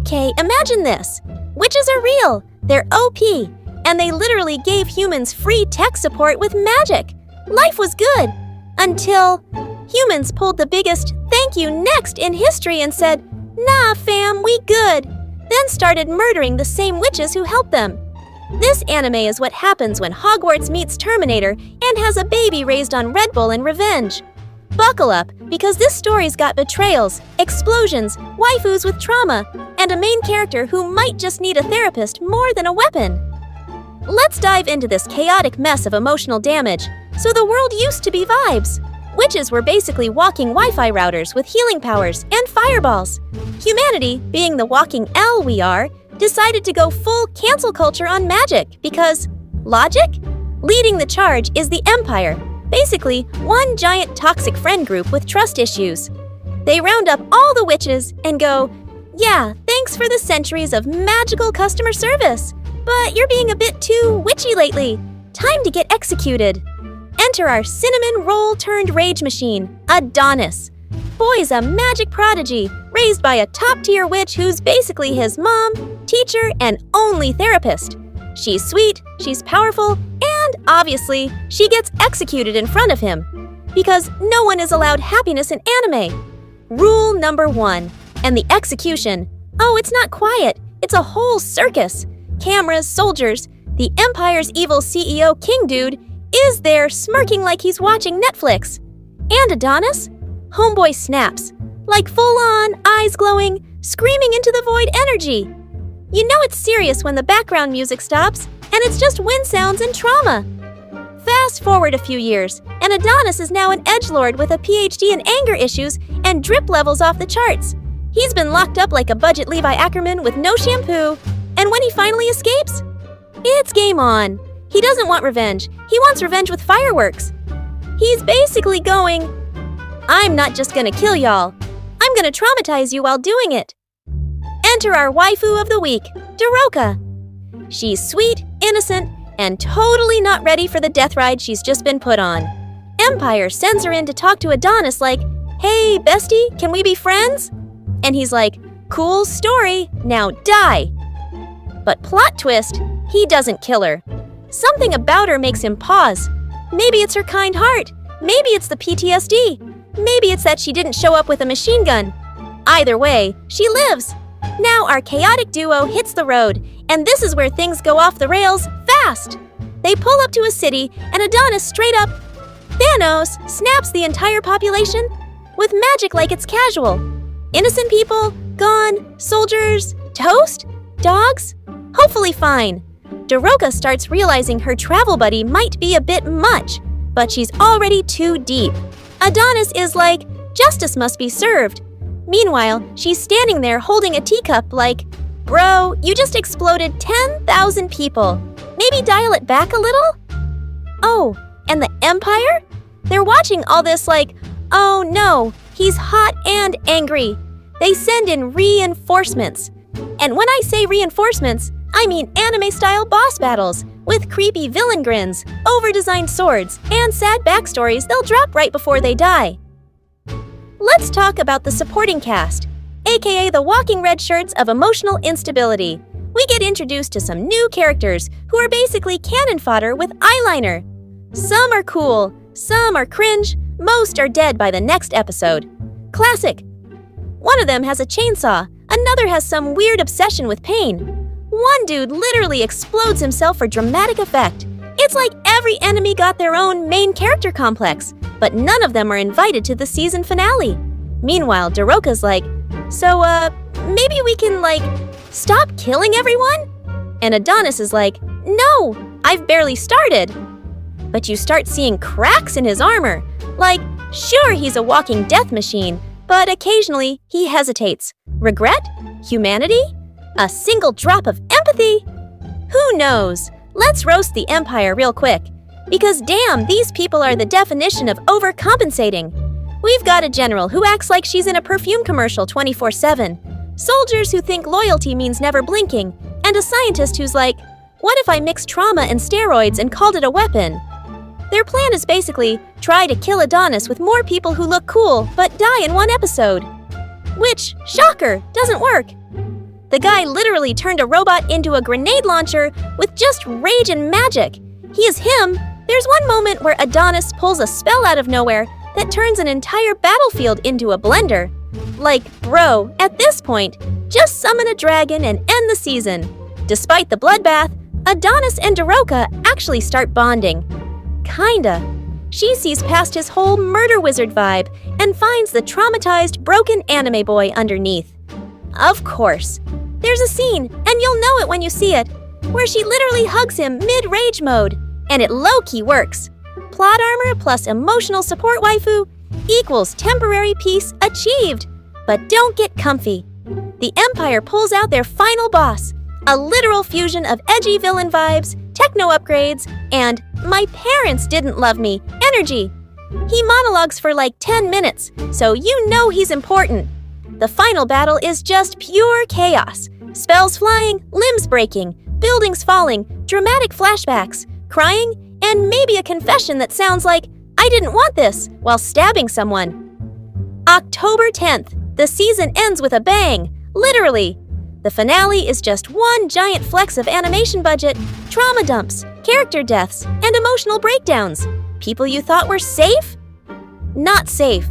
Okay, imagine this. Witches are real, they're OP, and they literally gave humans free tech support with magic. Life was good, until humans pulled the biggest thank you next in history and said, "Nah, fam, we good," then started murdering the same witches who helped them. This anime is what happens when Hogwarts meets Terminator and has a baby raised on Red Bull and revenge. Buckle up, because this story's got betrayals, explosions, waifus with trauma, and a main character who might just need a therapist more than a weapon. Let's dive into this chaotic mess of emotional damage. So the world used to be vibes. Witches were basically walking Wi-Fi routers with healing powers and fireballs. Humanity, being the walking L we are, decided to go full cancel culture on magic because, logic? Leading the charge is the Empire, basically one giant toxic friend group with trust issues. They round up all the witches and go, "Yeah, thanks for the centuries of magical customer service, but you're being a bit too witchy lately. Time to get executed." Enter our cinnamon roll-turned-rage machine, Adonis. Boy's a magic prodigy, raised by a top-tier witch who's basically his mom, teacher, and only therapist. She's sweet, she's powerful, and obviously, she gets executed in front of him. Because no one is allowed happiness in anime. Rule number 1. And the execution. Oh, it's not quiet. It's a whole circus. Cameras, soldiers. The Empire's evil CEO King Dude is there smirking like he's watching Netflix. And Adonis? Homeboy snaps. Like full-on, eyes glowing, screaming into the void energy. You know it's serious when the background music stops, and it's just wind sounds and trauma. Fast forward a few years, and Adonis is now an edgelord with a PhD in anger issues and drip levels off the charts. He's been locked up like a budget Levi Ackerman with no shampoo, and when he finally escapes, it's game on. He doesn't want revenge. He wants revenge with fireworks. He's basically going, "I'm not just gonna kill y'all. I'm gonna traumatize you while doing it." Enter our waifu of the week, Daroka. She's sweet, innocent, and totally not ready for the death ride she's just been put on. Empire sends her in to talk to Adonis like, "Hey, bestie, can we be friends?" And he's like, "Cool story, now die." But plot twist, he doesn't kill her. Something about her makes him pause. Maybe it's her kind heart. Maybe it's the PTSD. Maybe it's that she didn't show up with a machine gun. Either way, she lives. Now our chaotic duo hits the road, and this is where things go off the rails fast. They pull up to a city, and Adonis straight up, Thanos, snaps the entire population with magic like it's casual. Innocent people, gone. Soldiers, toast, dogs, hopefully fine. Daroka starts realizing her travel buddy might be a bit much, but she's already too deep. Adonis is like, justice must be served. Meanwhile, she's standing there holding a teacup like, "Bro, you just exploded 10,000 people. Maybe dial it back a little?" Oh, and the Empire? They're watching all this like, "Oh no, he's hot and angry." They send in reinforcements. And when I say reinforcements, I mean anime-style boss battles with creepy villain grins, over-designed swords, and sad backstories they'll drop right before they die. Let's talk about the supporting cast, aka the walking red shirts of emotional instability. We get introduced to some new characters who are basically cannon fodder with eyeliner. Some are cool, some are cringe, most are dead by the next episode. Classic. One of them has a chainsaw, another has some weird obsession with pain. One dude literally explodes himself for dramatic effect. It's like every enemy got their own main character complex, but none of them are invited to the season finale. Meanwhile, Daroka's like, "So, maybe we can, stop killing everyone?" And Adonis is like, "No, I've barely started." But you start seeing cracks in his armor. Like, sure, he's a walking death machine, but occasionally he hesitates. Regret? Humanity? A single drop of empathy? Who knows? Let's roast the Empire real quick. Because damn, these people are the definition of overcompensating. We've got a general who acts like she's in a perfume commercial 24/7. Soldiers who think loyalty means never blinking. And a scientist who's like, what if I mixed trauma and steroids and called it a weapon? Their plan is basically try to kill Adonis with more people who look cool but die in one episode. Which, shocker, doesn't work. The guy literally turned a robot into a grenade launcher with just rage and magic. He is him. There's one moment where Adonis pulls a spell out of nowhere that turns an entire battlefield into a blender. Like, bro, at this point, just summon a dragon and end the season. Despite the bloodbath, Adonis and Daroka actually start bonding. Kinda. She sees past his whole murder wizard vibe and finds the traumatized, broken anime boy underneath. Of course. There's a scene, and you'll know it when you see it, where she literally hugs him mid-rage mode, and it low-key works. Plot armor plus emotional support waifu equals temporary peace achieved. But don't get comfy. The Empire pulls out their final boss, a literal fusion of edgy villain vibes, techno upgrades, and my parents didn't love me energy. He monologues for like 10 minutes, so you know he's important. The final battle is just pure chaos. Spells flying, limbs breaking, buildings falling, dramatic flashbacks, crying, and maybe a confession that sounds like, I didn't want this, while stabbing someone. October 10th, the season ends with a bang, literally. The finale is just one giant flex of animation budget, trauma dumps, character deaths, and emotional breakdowns. People you thought were safe? Not safe.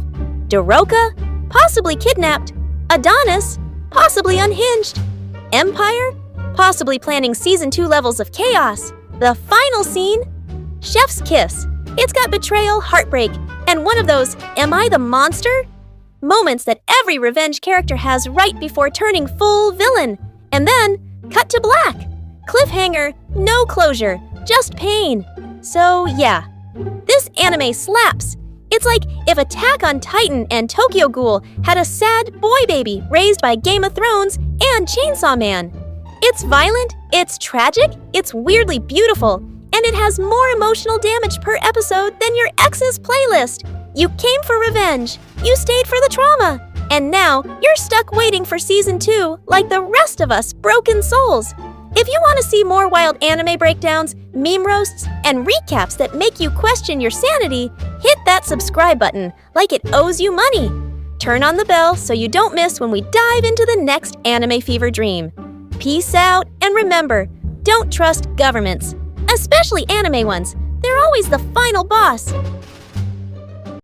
Daroka? Possibly kidnapped. Adonis? Possibly unhinged. Empire? Possibly planning Season 2 levels of chaos. The final scene? Chef's kiss. It's got betrayal, heartbreak, and one of those, am I the monster? Moments that every revenge character has right before turning full villain. And then, cut to black. Cliffhanger, no closure, just pain. So yeah, this anime slaps. It's like if Attack on Titan and Tokyo Ghoul had a sad boy baby raised by Game of Thrones and Chainsaw Man. It's violent, it's tragic, it's weirdly beautiful, and it has more emotional damage per episode than your ex's playlist. You came for revenge, you stayed for the trauma, and now you're stuck waiting for Season 2 like the rest of us broken souls. If you want to see more wild anime breakdowns, meme roasts, and recaps that make you question your sanity, hit that subscribe button like it owes you money. Turn on the bell so you don't miss when we dive into the next anime fever dream. Peace out, and remember, don't trust governments, especially anime ones. They're always the final boss.